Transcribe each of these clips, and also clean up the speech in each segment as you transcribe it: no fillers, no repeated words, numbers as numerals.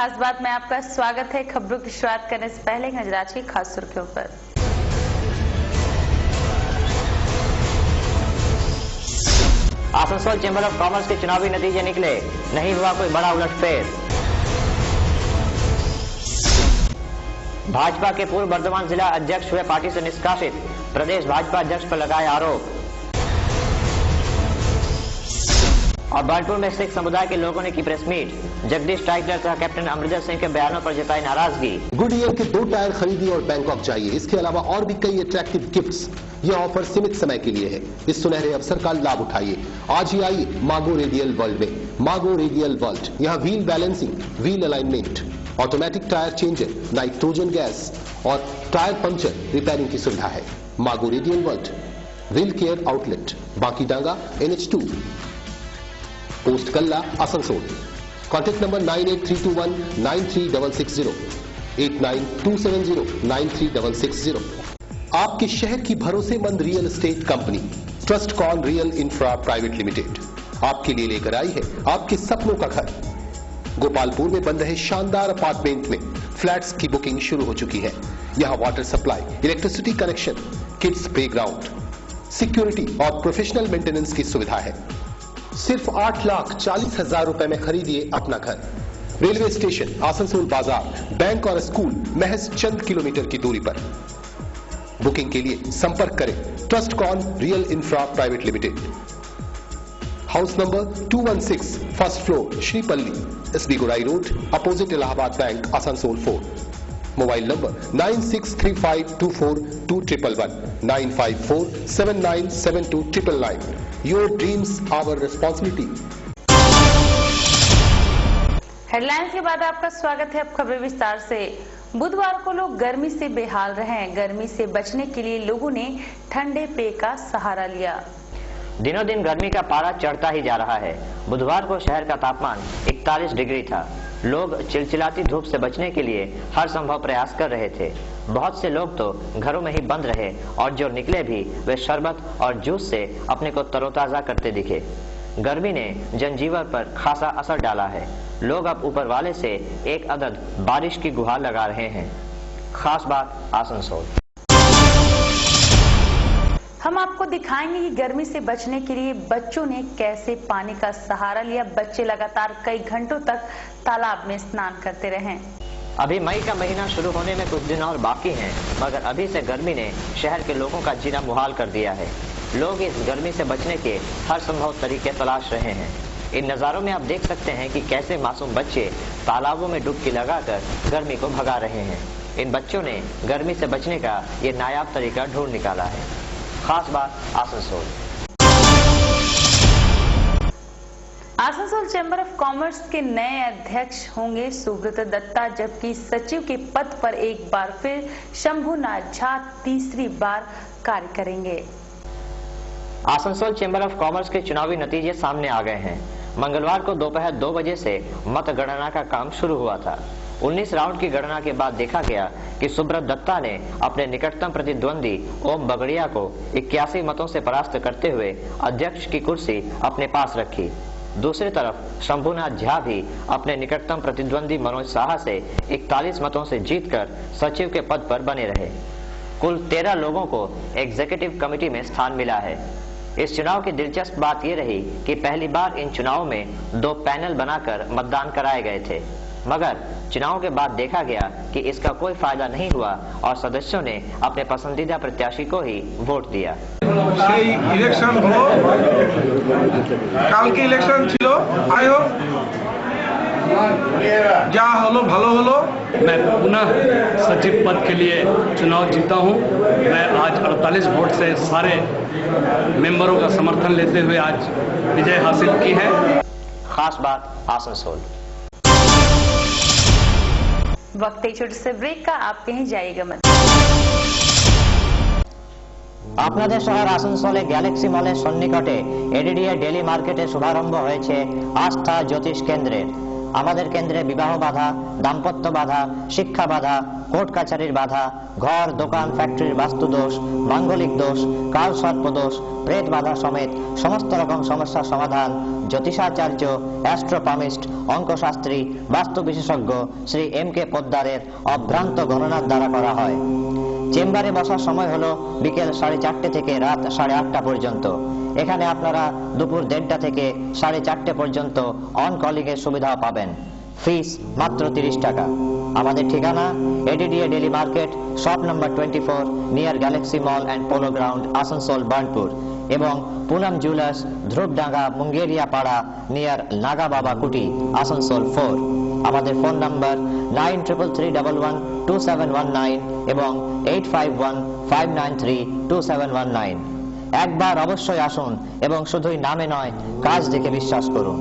खास बात में आपका स्वागत है। खबरों की शुरुआत करने से पहले एक नजर आज की खास सुर्खियों पर। आसनसोल चैम्बर ऑफ कॉमर्स के चुनावी नतीजे निकले, नहीं हुआ कोई बड़ा उलटफेर। भाजपा के पूर्व वर्धमान जिला अध्यक्ष हुए पार्टी से निष्कासित, प्रदेश भाजपा अध्यक्ष पर लगाए आरोप। और बर्डपुर में सिख समुदाय के लोगों ने की प्रेस मीट, जगदीश टाइटलर तथा कैप्टन अमरिंदर सिंह के बयानों पर जताई नाराजगी। गुडईयर के 2 टायर खरीदिए और बैंकॉक जाइए। इसके अलावा और भी कई अट्रैक्टिव गिफ्ट्स। यह ऑफर सीमित समय के लिए है। इस सुनहरे अवसर का लाभ उठाइए। आज ही आइए मागो रेडियल वर्ल्ड में। मागो रेडियल वर्ल्ड, यहाँ wheel balancing, wheel alignment, automatic tyre changer, nitrogen gas और टायर पंक्चर रिपेयरिंग की सुविधा है। Mago radial world, wheel care outlet, Baki Danga, NH2, post Kalla, Asansol. Contact number 9832193660, 8927093660। आपके शहर की भरोसेमंद real estate company Trustcon real infra private limited आपके लिए लेकर आई है आपके सपनों का घर। गोपालपुर में बन रहे शानदार अपार्टमेंट में फ्लैट्स की बुकिंग शुरू हो चुकी है। यहां water supply, electricity connection, kids playground, security और प्रोफेशनल मेंटेनेंस की सुविधा है। सिर्फ 8,40,000 रुपए में खरीदिए अपना घर। रेलवे स्टेशन, आसनसोल बाजार, बैंक और स्कूल महज चंद किलोमीटर की दूरी पर। बुकिंग के लिए संपर्क करें Trustcon real infra private limited, house number 216, first floor, Sripally, SB Gorai road, opposite Allahabad bank, Asansol 4। Mobile number 9635242111, 9547972999। Your dreams our responsibility. Headlines के बाद आपका स्वागत है। अब खबरें विस्तार से। बुधवार को लोग गर्मी से बेहाल रहे। गर्मी से बचने के लिए लोगों ने ठंडे पेय का सहारा लिया। दिनों दिन गर्मी का पारा चढ़ता ही जा रहा है। बुधवार को शहर का तापमान 41 डिग्री था। लोग चिलचिलाती धूप से बचने के लिए हर संभव प्रयास कर रहे थे। बहुत से लोग तो घरों में ही बंद रहे और जो निकले भी वे शरबत और जूस से अपने को तरोताजा करते दिखे। गर्मी ने जनजीवन पर खासा असर डाला है। लोग अब ऊपर वाले से एक अदद बारिश की गुहार लगा रहे हैं। खास बात आसनसोल। हम आपको दिखाएंगे कि गर्मी से बचने के लिए बच्चों ने कैसे पानी का सहारा लिया। बच्चे लगातार कई घंटों तक तालाब में स्नान करते रहे। अभी मई का महीना शुरू होने में कुछ दिन और बाकी हैं, मगर अभी से गर्मी ने शहर के लोगों का जीना मुहाल कर दिया है। लोग इस गर्मी से बचने के हर संभव तरीके तलाश रहे हैं। इन नज़ारों में आप देख सकते हैं कि कैसे मासूम बच्चे तालाबों में डुबकी लगाकर गर्मी को भगा रहे हैं। इन बच्चों ने गर्मी से बचने का ये नायाब तरीका ढूंढ निकाला है। खास बात Asansol. Asansol chamber of commerce के नए अध्यक्ष होंगे सुब्रत दत्ता, जबकि सचिव के पद पर एक बार फिर शंभुनाथ झा तीसरी बार कार्य करेंगे। आसनसोल चैम्बर ऑफ कॉमर्स के चुनावी नतीजे सामने आ गए हैं। मंगलवार को दोपहर 2 बजे से मतगणना का काम शुरू हुआ था। 19 राउंड की गणना के बाद देखा गया कि सुब्रत दत्ता ने अपने निकटतम प्रतिद्वंदी ओम बगड़िया को 81 मतों से परास्त करते हुए अध्यक्ष की कुर्सी अपने पास रखी। दूसरी तरफ शंभुनाथ झा भी अपने निकटतम प्रतिद्वंदी मनोज साहा से 41 मतों से जीतकर सचिव के पद पर बने रहे। कुल 13 लोगों को एग्जीक्यूटिव कमेटी में स्थान मिला है। इस चुनाव की दिलचस्प बात यह रही कि पहली बार इन चुनावों में 2 पैनल बनाकर मतदान कराए गए थे, मगर चुनाव के बाद देखा गया कि इसका कोई फायदा नहीं हुआ और सदस्यों ने अपने पसंदीदा प्रत्याशी को ही वोट दिया। इलेक्शन हलो, कल के इलेक्शन छिलो, आई होप जा हलो भालो हलो। मैं पुनः सचिव पद के लिए चुनाव जीता हूं। मैं आज 48 वोट से सारे मेंबरों का समर्थन लेते हुए आज विजय हासिल की है। खास बात आसनसोल। वक्त एक छोटे से ब्रेक का, आप कहीं जाइएगा मत। আপনাদের শহর আসানসোলে গ্যালাক্সি মলের সন্নিকটে এডিডিএ ডেলি মার্কেটে শুভারম্ভ হয়েছে আস্থা জ্যোতিষ কেন্দ্রের। আমাদের কেন্দ্রে বিবাহ বাধা, দাম্পত্য বাধা, শিক্ষা বাধা, কোর্ট কাছারির বাধা, ঘর, দোকান, ফ্যাক্টরির বাস্তু দোষ, মাঙ্গলিক দোষ, কাল সর্প দোষ, প্রেত বাধা সমেত সমস্ত রকম সমস্যার সমাধান জ্যোতিষাচার্য, অ্যাস্ট্রোপামিস্ট, অঙ্কশাস্ত্রী, বাস্তু বিশেষজ্ঞ শ্রী M.K. পোদ্দারের অভ্রান্ত গণনার দ্বারা করা হয়। চেম্বারে বসার সময় হলো বিকেল 4:30 থেকে রাত 8:30 পর্যন্ত। এখানে আপনারা দুপুর 1:30 থেকে 4:30 পর্যন্ত অন কলিং এর সুবিধা পাবেন। ফিস মাত্র 30 টাকা। আমাদের ঠিকানা ADDA daily market, shop number 24, near Galaxy mall and polo ground, Asansol, Burnpur, এবং পুনম জুয়েলার্স, ধ্রুবডাঙ্গা, মুঙ্গেরিয়া পাড়া, নিয়ার নাগা বাবা কুটি, আসানসোল 4। আমাদের ফোন নাম্বার 9333112719 এবং 8515932719। একবার অবশ্যই আসুন এবং শুধুই নামে নয়, কাজ দেখে বিশ্বাস করুন।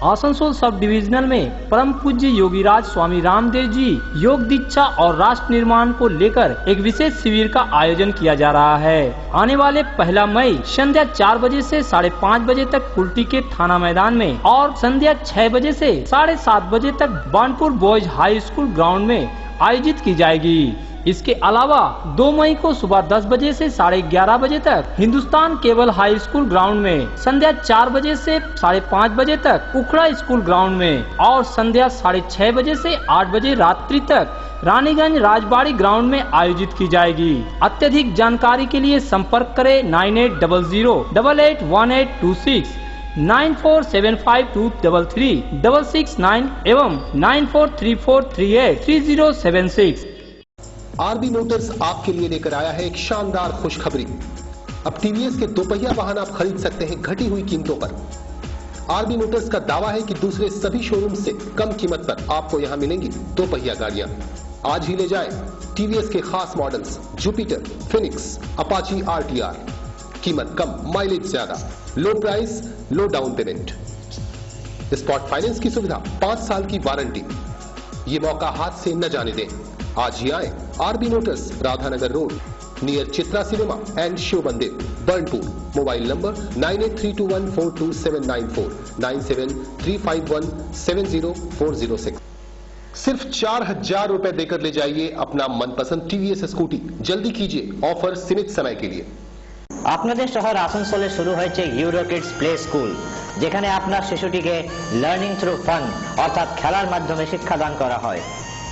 आसनसोल सब डिविजनल में परम पूज्य योगीराज स्वामी रामदेव जी योग दीक्षा और राष्ट्र निर्माण को लेकर एक विशेष शिविर का आयोजन किया जा रहा है। आने वाले 1 मई संध्या 4 बजे से 5:30 बजे तक कुल्टी के थाना मैदान में और संध्या 6 बजे से 7:30 बजे तक Banpur boys high school ground में आयोजित की जाएगी। इसके अलावा 2 मई को सुबह 10 बजे से 11:30 बजे तक Hindustan cable high school ground में, संध्या 4 बजे से 5:30 बजे तक उखड़ा स्कूल ग्राउंड में और संध्या 6:30 बजे से 8 बजे रात्रि तक रानीगंज राजबाड़ी ग्राउंड में आयोजित की जाएगी। अत्यधिक जानकारी के लिए संपर्क करें 9800881826, 9475233669 एवं 9434383076। आरबी मोटर्स आपके लिए लेकर आया है एक शानदार खुशखबरी। अब टीवीएस के दोपहिया वाहन आप खरीद सकते हैं घटी हुई कीमतों पर। आरबी मोटर्स का दावा है कि दूसरे सभी शोरूम से कम कीमत पर आपको यहां मिलेंगी दोपहिया गाड़ियां। आज ही ले जाएं टीवीएस के खास models Jupiter, Phoenix, Apache RTR। कीमत कम, माइलेज ज्यादा, लो प्राइस, लो डाउन पेमेंट, स्पॉट फाइनेंस की सुविधा, 5 साल की वारंटी। ये मौका हाथ से न जाने दें। आज ही आए RB Motors, Radhanagar Road, near Chitra cinema and Shiv Mandir, Burnpur. Mobile number 9832142794, 9735170406। सिर्फ 4000 रुपए देकर ले जाइए अपना मनपसंद टीवीएस स्कूटी। जल्दी कीजिए, ऑफर सीमित समय के लिए। আপনাদের শহর আসানসোলে শুরু হয়েছে ইউরো কিডস প্লে স্কুল, যেখানে আপনার শিশুটিকে লার্নিং থ্রু ফান অর্থাৎ খেলার মাধ্যমে শিক্ষাদান করা হয়।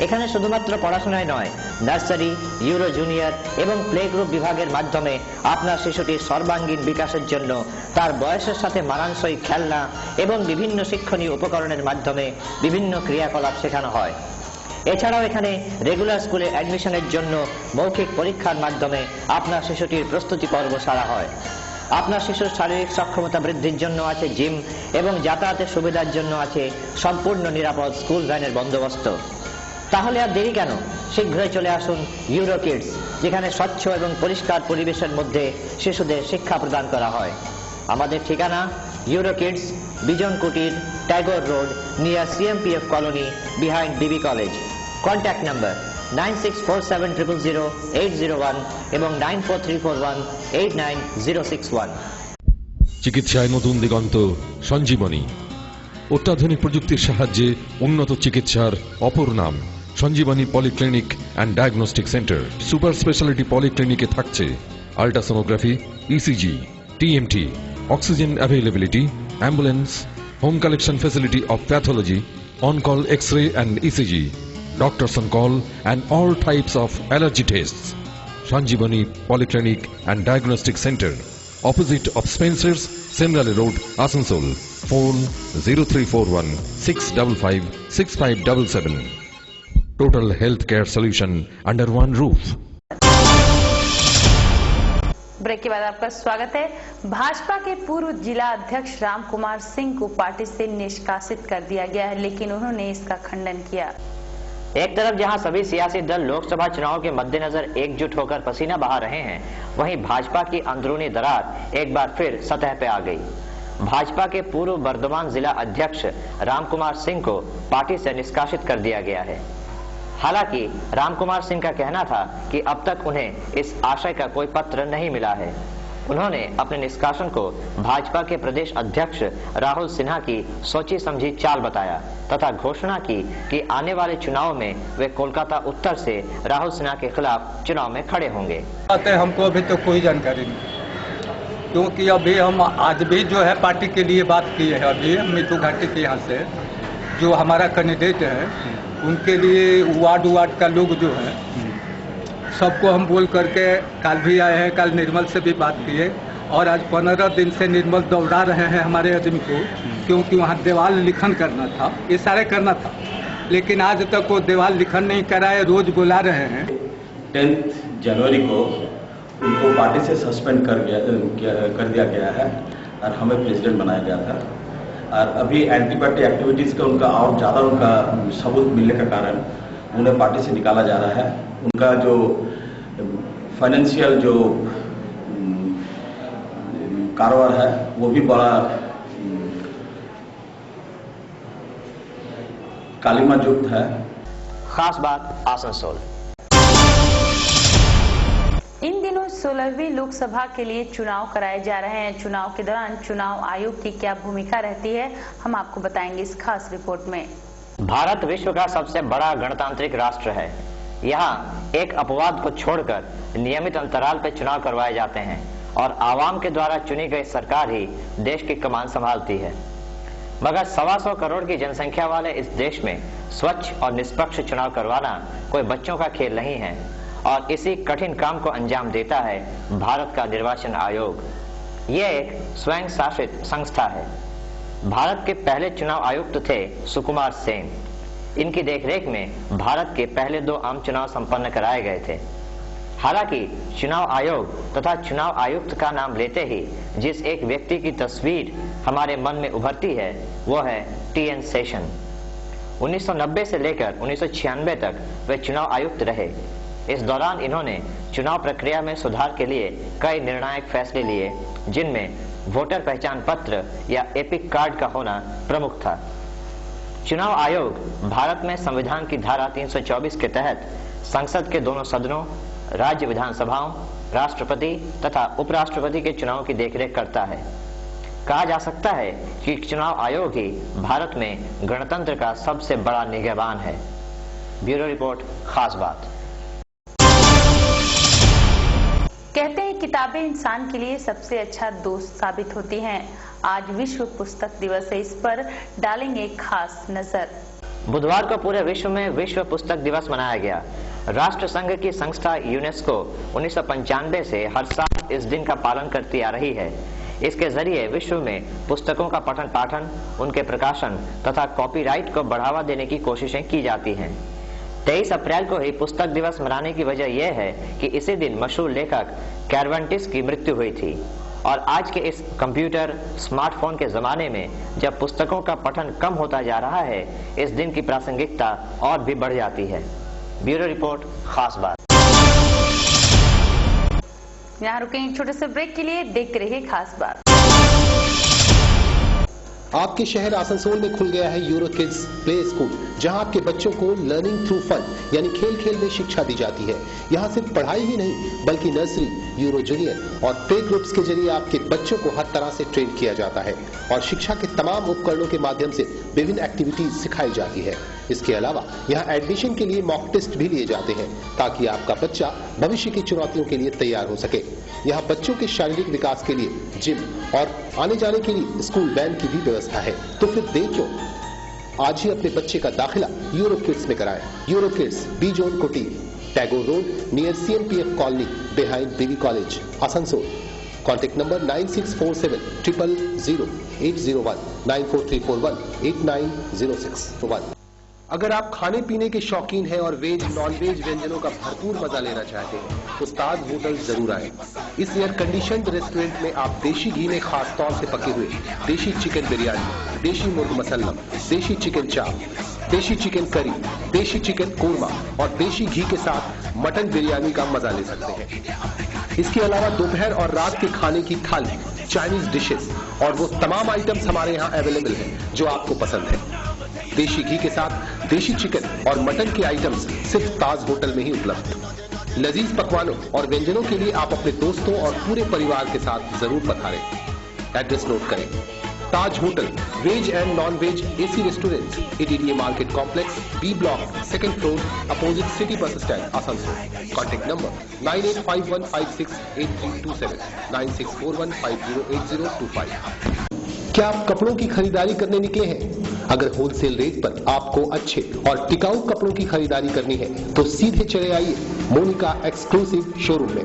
এখানে শুধুমাত্র পড়াশোনায় নয়, নার্সারি, ইউরো জুনিয়র এবং প্লে গ্রুপ বিভাগের মাধ্যমে আপনার শিশুটির সর্বাঙ্গীন বিকাশের জন্য তার বয়সের সাথে মানানসই খেলনা এবং বিভিন্ন শিক্ষণীয় উপকরণের মাধ্যমে বিভিন্ন ক্রিয়াকলাপ শেখানো হয়। এছাড়াও এখানে রেগুলার স্কুলে অ্যাডমিশনের জন্য মৌখিক পরীক্ষার মাধ্যমে আপনার শিশুটির প্রস্তুতি পর্ব সারা হয়। আপনার শিশুর শারীরিক সক্ষমতা বৃদ্ধির জন্য আছে জিম এবং যাতায়াতের সুবিধার জন্য আছে সম্পূর্ণ নিরাপদ স্কুল ভ্যানের বন্দোবস্ত। তাহলে আর দেরি কেন, শীঘ্রই চলে আসুন ইউরো কিডস, যেখানে স্বচ্ছ এবং পরিষ্কার পরিবেশের মধ্যে শিশুদের শিক্ষা প্রদান করা হয়। আমাদের ঠিকানা ইউরো কিডস, বিজন কুটির, Tagore road, near CMPF colony, behind DB college. Contact number 9647000801 এবং 9434189061। চিকিৎসায় নতুন দিগন্ত, সঞ্জীবনী। অত্যাধুনিক প্রযুক্তির সাহায্যে উন্নত চিকিৎসার অপর নাম Sanjeevani polyclinic and diagnostic centre. Super speciality পলিক্লিনিকে থাকছে ultrasonography, ECG, TMT, oxygen availability, ambulance, home collection facility of pathology, on-call X-ray and ECG, doctors on call and all types of allergy tests. Sanjeevani Polyclinic and Diagnostic Center, opposite of Spencer's, Semrali Road, Asansol. Phone 0341 655 6577. Total healthcare solution under one roof. Break के बाद आपका स्वागत है। भाजपा के पूर्व जिला अध्यक्ष राम कुमार सिंह को पार्टी से निष्कासित कर दिया गया है, लेकिन उन्होंने इसका खंडन किया। एक तरफ जहां सभी सियासी दल लोकसभा चुनाव के मद्देनजर एकजुट होकर पसीना बहा रहे हैं, वहीं भाजपा की अंदरूनी दरार एक बार फिर सतह पे आ गई। भाजपा के पूर्व बर्धमान जिला अध्यक्ष राम कुमार सिंह को पार्टी से निष्कासित कर दिया गया है। हालांकि राम कुमार सिंह का कहना था कि अब तक उन्हें इस आशय का कोई पत्र नहीं मिला है। उन्होंने अपने निष्कासन को भाजपा के प्रदेश अध्यक्ष राहुल सिन्हा की सोची समझी चाल बताया तथा घोषणा की कि आने वाले चुनाव में वे कोलकाता उत्तर से राहुल सिन्हा के खिलाफ चुनाव में खड़े होंगे। हमको अभी तो कोई जानकारी नहीं, क्योंकि अभी हम आज भी जो है पार्टी के लिए बात की है। अभी मिट्टू घाटी के यहाँ से जो हमारा कैंडिडेट है उनके लिए वार्ड का लोग जो है सबको हम बोल करके कल भी आए हैं, कल निर्मल से भी बात किए और आज 15 दिन से निर्मल दौड़ा रहे हैं हमारे आदमी को, क्योंकि वहाँ दीवार लिखन करना था, ये सारे करना था, लेकिन आज तक वो दीवार लिखन नहीं कराए, रोज बुला रहे हैं। 10 जनवरी को उनको पार्टी से सस्पेंड कर दिया गया है और हमें प्रेसिडेंट बनाया गया था। और अभी एंटी पार्टी एक्टिविटीज़ का उनका और ज़्यादा उनका सबूत मिलने का कारण उन्हें पार्टी से निकाला जा रहा है। उनका जो फाइनेंशियल जो कारोबार है वो भी बड़ा कालिमा युक्त है। खास बात आसनसोल। इन दिनों 16वीं लोकसभा के लिए चुनाव कराए जा रहे हैं। चुनाव के दौरान चुनाव आयोग की क्या भूमिका रहती है, हम आपको बताएंगे इस खास रिपोर्ट में। भारत विश्व का सबसे बड़ा गणतांत्रिक राष्ट्र है। यहाँ एक अपवाद को छोड़कर नियमित अंतराल पर चुनाव करवाए जाते हैं और आवाम के द्वारा चुनी गई सरकार ही देश की कमान संभालती है। मगर 125 करोड़ की जनसंख्या वाले इस देश में स्वच्छ और निष्पक्ष चुनाव करवाना कोई बच्चों का खेल नहीं है और इसी कठिन काम को अंजाम देता है भारत का निर्वाचन आयोग। ये एक स्वयं शासित संस्था है। भारत के पहले चुनाव आयुक्त थे सुकुमार सेन। इनकी देखरेख में भारत के पहले 2 आम चुनाव संपन्न कराए गए थे। हालांकि चुनाव आयोग तथा चुनाव आयुक्त का नाम लेते ही जिस एक व्यक्ति की तस्वीर हमारे मन में उभरती है वो है TN शेषन। 1990 से लेकर 1996 तक वे चुनाव आयुक्त रहे। इस दौरान इन्होंने चुनाव प्रक्रिया में सुधार के लिए कई निर्णायक फैसले लिए, जिनमें वोटर पहचान पत्र या एपिक कार्ड का होना प्रमुख था। चुनाव आयोग भारत में संविधान की धारा 324 के तहत संसद के दोनों सदनों, राज्य विधानसभाओं, राष्ट्रपति तथा उपराष्ट्रपति के चुनाव की देखरेख करता है। कहा जा सकता है कि चुनाव आयोग ही भारत में गणतंत्र का सबसे बड़ा निगहबान है। ब्यूरो रिपोर्ट, खास बात। कहते हैं किताबें इंसान के लिए सबसे अच्छा दोस्त साबित होती हैं। आज विश्व पुस्तक दिवस है, इस पर डालेंगे खास नजर। बुधवार को पूरे विश्व में विश्व पुस्तक दिवस मनाया गया। राष्ट्र संघ की संस्था यूनेस्को 1995 से हर साल इस दिन का पालन करती आ रही है। इसके जरिए विश्व में पुस्तकों का पठन पाठन, उनके प्रकाशन तथा कॉपीराइट को बढ़ावा देने की कोशिशें की जाती हैं। 23 अप्रैल को ही पुस्तक दिवस मनाने की वजह यह है कि इसी दिन मशहूर लेखक कैरवेंटिस की मृत्यु हुई थी और आज के इस कंप्यूटर स्मार्टफोन के जमाने में जब पुस्तकों का पठन कम होता जा रहा है, इस दिन की प्रासंगिकता और भी बढ़ जाती है। ब्यूरो रिपोर्ट, खास बात। यहाँ रुकें छोटे से ब्रेक के लिए, देखते रहिए खास बात। आपके शहर आसनसोल में खुल गया है यूरो किड्स प्ले स्कूल, जहां आपके बच्चों को लर्निंग थ्रू फन यानी खेल खेल में शिक्षा दी जाती है। यहां सिर्फ पढ़ाई ही नहीं बल्कि नर्सरी, यूरो जूनियर और प्ले ग्रुप्स के जरिए आपके बच्चों को हर तरह से ट्रेन किया जाता है और शिक्षा के तमाम उपकरणों के माध्यम से विभिन्न एक्टिविटीज सिखाई जाती है। इसके अलावा यहाँ एडमिशन के लिए मॉक टेस्ट भी लिए जाते हैं ताकि आपका बच्चा भविष्य की चुनौतियों के लिए तैयार हो सके। यहाँ बच्चों के शारीरिक विकास के लिए जिम और आने जाने के लिए स्कूल वैन की भी व्यवस्था है। तो फिर देर क्यों, आज ही अपने बच्चे का दाखिला यूरो किड्स में कराएं। यूरो किड्स, बी जोन कोटी, Tagore road near CMPF colony, behind BV college, Asansol. Contact number 9647 000 801 94341 8906 अगर आप खाने पीने के शौकीन हैं और वेज नॉन वेज व्यंजनों का भरपूर मजा लेना चाहते हैं तो ताज होटल जरूर आए। इस एयर कंडीशनड रेस्टोरेंट में आप देशी घी में खास तौर से पके हुए देशी चिकन बिरयानी, देशी मुर्ग मसल्लम, देशी चिकन चाप, देशी चिकन करी, देशी चिकन कोरमा और देशी घी के साथ मटन बिरयानी का मजा ले सकते हैं। इसके अलावा दोपहर और रात के खाने की थाली, चाइनीज डिशेस और वो तमाम आइटम्स हमारे यहाँ अवेलेबल हैं जो आपको पसंद है। देशी घी के साथ देशी चिकन और मटन के आइटम्स सिर्फ ताज होटल में ही उपलब्ध। लजीज पकवानों और व्यंजनों के लिए आप अपने दोस्तों और पूरे परिवार के साथ जरूर पधारें। एड्रेस नोट करें। Taj hotel, veg and non veg AC restaurant, ATDA market complex, B block, 2nd floor, opposite city bus stand, Asansol. Contact number 9851568327, 9641508025। क्या आप कपड़ों की खरीदारी करने निकले हैं? अगर होलसेल रेट पर आपको अच्छे और टिकाऊ कपड़ों की खरीदारी करनी है तो सीधे चले आइए मोनिका एक्सक्लूसिव शोरूम में।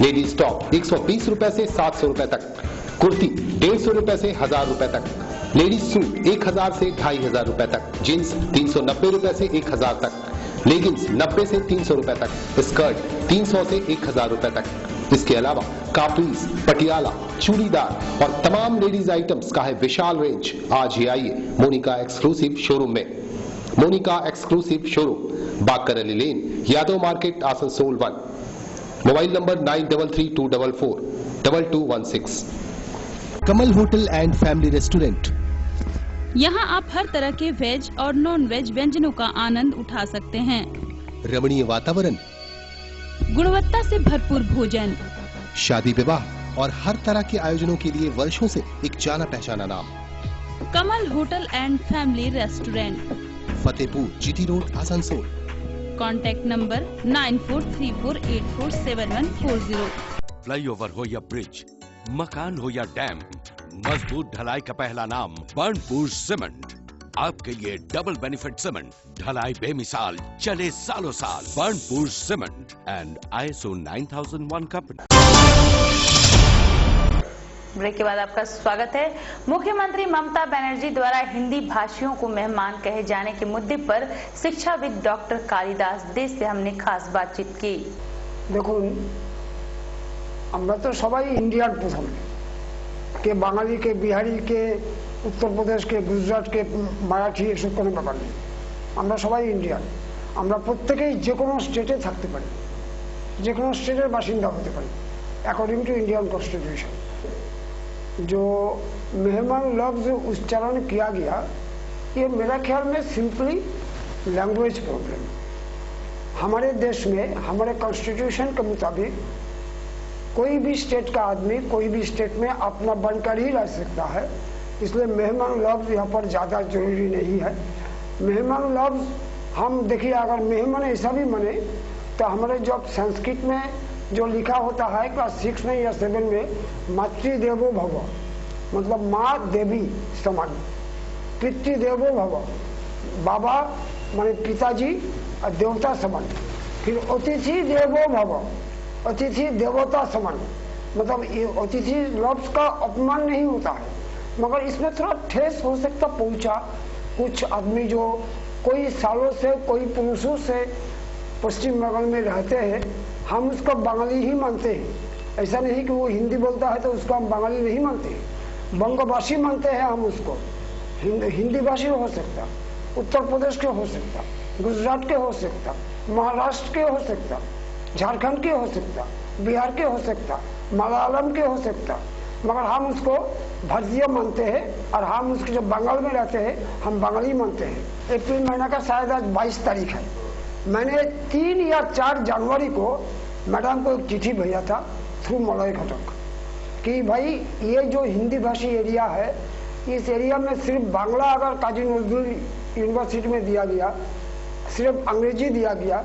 लेडीज टॉप 120 रुपए से 700 रुपए तक, कुर्ती 150 रुपए से 1000 रुपए तक, लेडीज सूट 1000 से 2500 रुपए तक, जींस 390 रुपए से 1000 तक, लेगिंग्स 90 से 300 रुपए तक, स्कर्ट 300 से 1000 रुपए तक। इसके अलावा कापीज, पटियाला, चूड़ीदार और तमाम लेडीज आइटम्स का है विशाल रेंज। आज ही आइए मोनिका एक्सक्लूसिव शोरूम में। Monika exclusive showroom, Bakar Ali lane, Yadav market, Asansol 1। Mobile number 9332442216। Kamal hotel and family restaurant. यहाँ आप हर तरह के वेज और नॉन वेज व्यंजनों का आनंद उठा सकते हैं। रमणीय वातावरण, गुणवत्ता से भरपूर भोजन, शादी विवाह और हर तरह के आयोजनों के लिए वर्षों से एक जाना पहचाना नाम। Kamal hotel and family restaurant, Fatehpur GT road, Asansol. Contact number 9434847140। Flyover हो या ब्रिज, मकान हो या डैम, मजबूत ढलाई का पहला नाम बर्नपुर सीमेंट। आपके लिए डबल बेनिफिट सीमेंट, ढलाई बेमिसाल, चले सालों साल। Burnpur cement and ISO 9001 company. Break के बाद आपका स्वागत है। मुख्यमंत्री ममता बनर्जी द्वारा हिंदी भाषियों को मेहमान कहे जाने के मुद्दे पर शिक्षाविद डॉक्टर कालिदास दे से हमने खास बातचीत की। देखो, আমরা তো সবাই ইন্ডিয়ান প্রথম, কে বাঙালি, কে বিহারি, কে উত্তরপ্রদেশ, কে গুজরাট, কে মারাঠি, এসব কোনো ব্যাপার নেই। আমরা সবাই ইন্ডিয়ান। আমরা প্রত্যেকেই যে কোনো স্টেটে থাকতে পারি, যে কোনো স্টেটের বাসিন্দা হতে পারি, অ্যাকর্ডিং টু इंडियन कॉन्स्टिट्यूशन। जो मेहमान लफ्ज उच्चारण किया गया, ये मेरा ख्याल में सिंपली लैंग्वेज प्रॉब्लम। हमारे देश में हमारे कॉन्स्टिट्यूशन के मुताबिक कोई भी स्टेट का आदमी कोई भी स्टेट में अपना बनकर ही रह सकता है, इसलिए मेहमान लफ्ज यहाँ पर ज़्यादा जरूरी नहीं है। मेहमान लफ्ज हम देखिए, अगर मेहमान ऐसा भी माने तो हमारे जो संस्कृत में जो लिखा होता है क्लास 6 में या 7 में, मातृदेवो भव, मतलब माँ देवी समान, पितृदेवो भव, बाबा माने पिताजी और देवता समान, फिर अतिथि देवो भव, अतिथि देवता समान। मतलब ये अतिथि लफ्ज का अपमान नहीं होता है, मगर इसमें थोड़ा ठेस हो सकता पहुंचा। कुछ आदमी जो कोई सालों से, कोई पुरुषों से पश्चिम बंगाल में रहते हैं, हम उसको बंगाली ही मानते हैं। ऐसा नहीं कि वो हिंदी बोलता है तो उसको हम बंगाली नहीं मानते, बंगभाषी मानते हैं हम उसको। हिंदी भाषी हो सकता, उत्तर प्रदेश के हो सकता, गुजरात के हो सकता, महाराष्ट्र के हो सकता, झारखंड के हो सकता, बिहार के हो सकता, मलयालम के हो सकता, मगर हम उसको भारतीय मानते हैं। और हम उसके जो बंगाल में रहते हैं हम बंगाली मानते हैं। अप्रैल महीना का शायद आज 22 तारीख है। मैंने 3 या 4 जनवरी को मैडम को एक चिट्ठी भेजा था थ्रू मलय घटक कि भाई ये जो हिंदी भाषी एरिया है, इस एरिया में सिर्फ बांग्ला अगर काजी नजरुल यूनिवर्सिटी में दिया गया, सिर्फ अंग्रेजी दिया गया,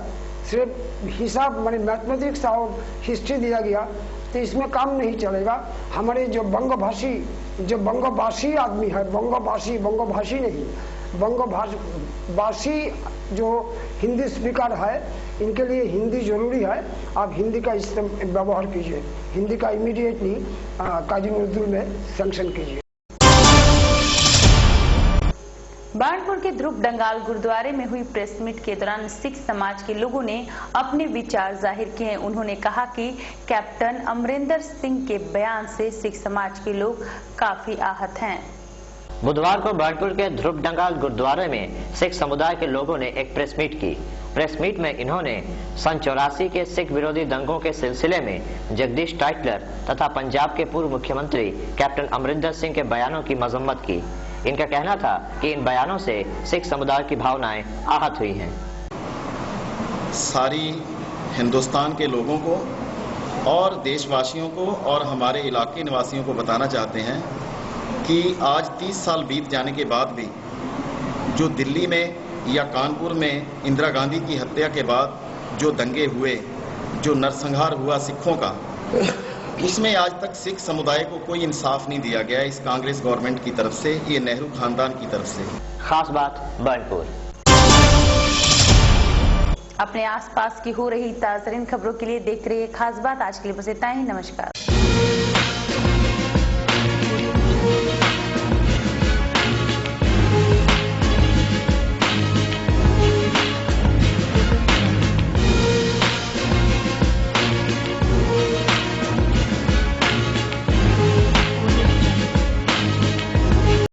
सिर्फ हिसाब माने मैथमेटिक्स और हिस्ट्री दिया गया, तो इसमें काम नहीं चलेगा। हमारे जो बंगभाषी आदमी है, बंगभाषी नहीं, बंगभाषी जो हिंदी स्पीकर है, इनके लिए हिंदी जरूरी है। आप हिंदी का व्यवहार कीजिए, हिंदी का इमीडिएटली काजी नजरुल में सैंक्शन कीजिए। बाणपुर के ध्रुव डंगाल गुरुद्वारे में हुई प्रेस मीट के दौरान सिख समाज के लोगों ने अपने विचार जाहिर किए। उन्होंने कहा कि कैप्टन अमरिंदर सिंह के बयान से सिख समाज के लोग काफी आहत हैं। बुधवार को बाणपुर के ध्रुव डंगाल गुरुद्वारे में सिख समुदाय के लोगों ने एक प्रेस मीट की। प्रेस मीट में इन्होंने सन 84 के सिख विरोधी दंगों के सिलसिले में जगदीश टाइटलर तथा पंजाब के पूर्व मुख्यमंत्री कैप्टन अमरिंदर सिंह के बयानों की मजम्मत की। इनका कहना था कि इन बयानों से सिख समुदाय की भावनाएं आहत हुई हैं। सारी हिंदुस्तान के लोगों को और देशवासियों को और हमारे इलाके निवासियों को बताना चाहते हैं कि आज 30 साल बीत जाने के बाद भी जो दिल्ली में या कानपुर में इंदिरा गांधी की हत्या के बाद जो दंगे हुए, जो नरसंहार हुआ सिखों का, उसमें आज तक सिख समुदाय को कोई इंसाफ नहीं दिया गया इस कांग्रेस गवर्नमेंट की तरफ से, ये नेहरू खानदान की तरफ से। खास बात बर्नपुर। अपने आसपास की हो रही ताज़ा खबरों के लिए देखते रहिए खास बात। आज के लिए बस इतना ही। नमस्कार।